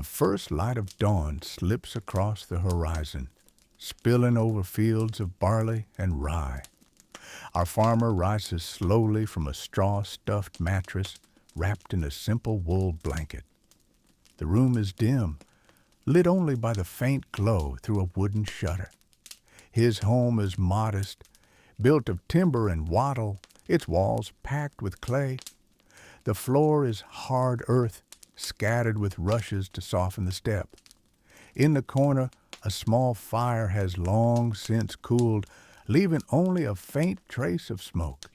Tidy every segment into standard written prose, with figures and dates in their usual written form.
first light of dawn slips across the horizon, spilling over fields of barley and rye. Our farmer rises slowly from a straw-stuffed mattress wrapped in a simple wool blanket. The room is dim, lit only by the faint glow through a wooden shutter. His home is modest, built of timber and wattle, its walls packed with clay. The floor is hard earth, scattered with rushes to soften the step. In the corner, a small fire has long since cooled, leaving only a faint trace of smoke.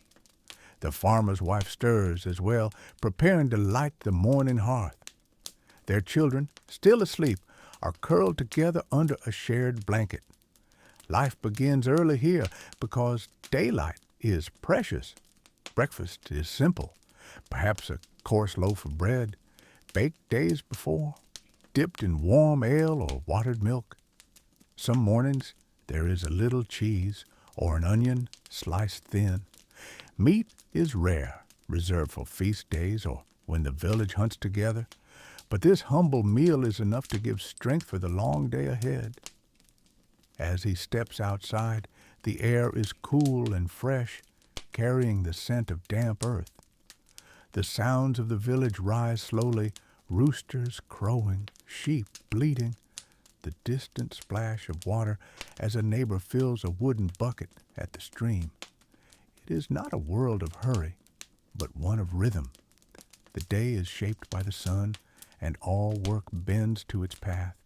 The farmer's wife stirs as well, preparing to light the morning hearth. Their children, still asleep, are curled together under a shared blanket. Life begins early here because daylight is precious. Breakfast is simple, perhaps a coarse loaf of bread, baked days before, dipped in warm ale or watered milk. Some mornings there is a little cheese or an onion sliced thin. Meat is rare, reserved for feast days or when the village hunts together, but this humble meal is enough to give strength for the long day ahead. As he steps outside, the air is cool and fresh, carrying the scent of damp earth. The sounds of the village rise slowly, roosters crowing, sheep bleating, the distant splash of water as a neighbor fills a wooden bucket at the stream. It is not a world of hurry, but one of rhythm. The day is shaped by the sun, and all work bends to its path.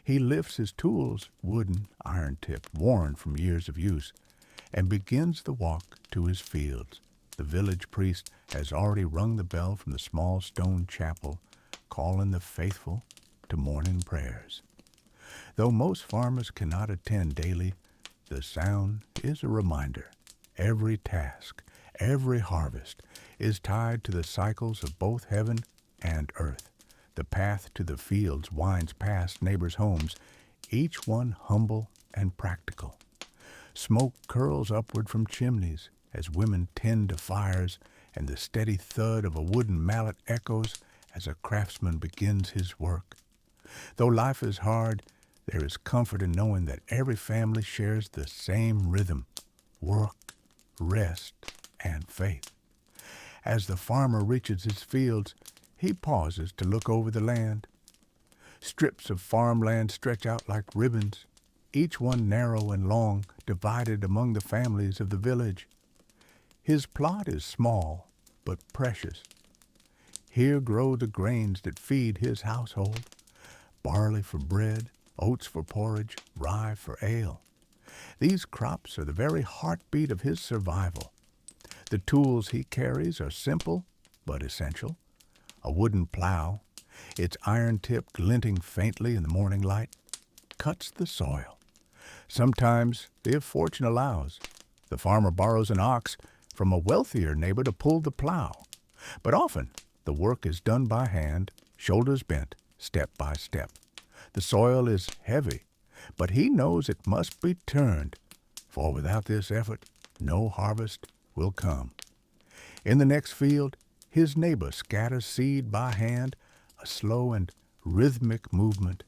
He lifts his tools, wooden, iron-tipped, worn from years of use, and begins the walk to his fields. The village priest has already rung the bell from the small stone chapel, calling the faithful to morning prayers. Though most farmers cannot attend daily, the sound is a reminder. Every task, every harvest is tied to the cycles of both heaven and earth. The path to the fields winds past neighbors' homes, each one humble and practical. Smoke curls upward from chimneys as women tend to fires, and the steady thud of a wooden mallet echoes as a craftsman begins his work. Though life is hard, there is comfort in knowing that every family shares the same rhythm: work, rest, and faith. As the farmer reaches his fields, he pauses to look over the land. Strips of farmland stretch out like ribbons, each one narrow and long, divided among the families of the village. His plot is small, but precious. Here grow the grains that feed his household: barley for bread, oats for porridge, rye for ale. These crops are the very heartbeat of his survival. The tools he carries are simple but essential. A wooden plow, its iron tip glinting faintly in the morning light, cuts the soil. Sometimes, if fortune allows, the farmer borrows an ox from a wealthier neighbor to pull the plow. But often, the work is done by hand, shoulders bent, step by step. The soil is heavy, but he knows it must be turned, for without this effort, no harvest will come. In the next field, his neighbor scatters seed by hand, a slow and rhythmic movement.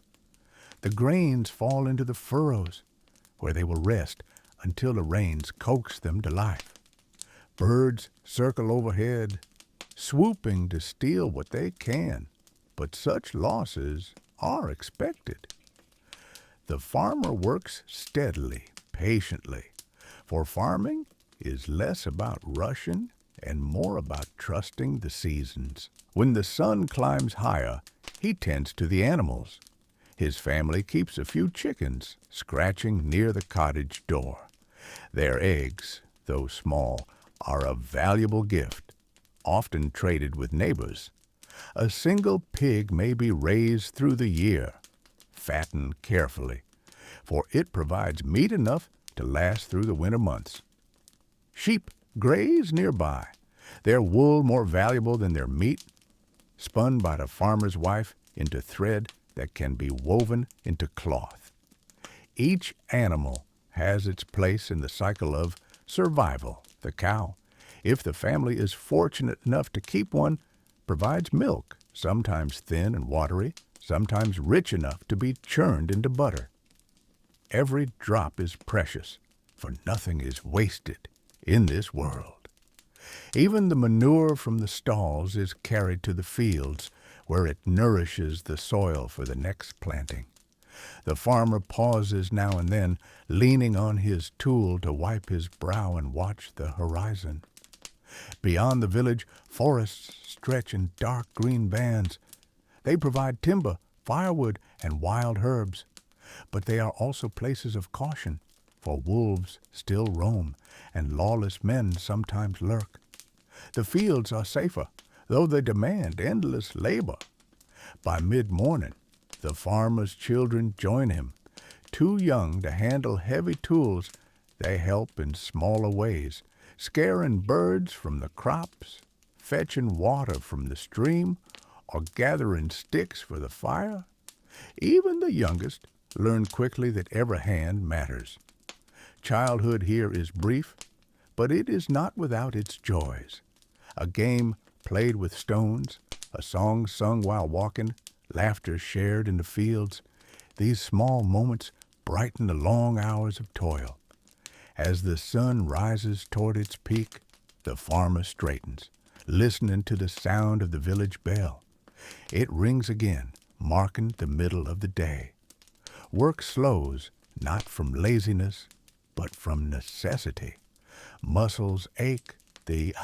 The grains fall into the furrows, where they will rest until the rains coax them to life. Birds circle overhead, swooping to steal what they can, but such losses are expected. The farmer works steadily, patiently, for farming is less about rushing and more about trusting the seasons. When the sun climbs higher, he tends to the animals. His family keeps a few chickens scratching near the cottage door. Their eggs, though small, are a valuable gift, often traded with neighbors. A single pig may be raised through the year, fattened carefully, for it provides meat enough to last through the winter months. Sheep graze nearby, their wool more valuable than their meat, spun by the farmer's wife into thread that can be woven into cloth. Each animal has its place in the cycle of survival. The cow, if the family is fortunate enough to keep one, provides milk, sometimes thin and watery, sometimes rich enough to be churned into butter. Every drop is precious, for nothing is wasted in this world. Even the manure from the stalls is carried to the fields, where it nourishes the soil for the next planting. The farmer pauses now and then, leaning on his tool to wipe his brow and watch the horizon. Beyond the village, forests stretch in dark green bands. They provide timber, firewood, and wild herbs. But they are also places of caution, for wolves still roam, and lawless men sometimes lurk. The fields are safer, though they demand endless labor. By mid-morning, the farmer's children join him. Too young to handle heavy tools, they help in smaller ways, scaring birds from the crops, fetching water from the stream, or gathering sticks for the fire. Even the youngest learn quickly that every hand matters. Childhood here is brief, but it is not without its joys. A game played with stones, a song sung while walking, laughter shared in the fields. These small moments brighten the long hours of toil. As the sun rises toward its peak, the farmer straightens, listening to the sound of the village bell. It rings again, marking the middle of the day. Work slows, not from laziness, but from necessity. Muscles ache, the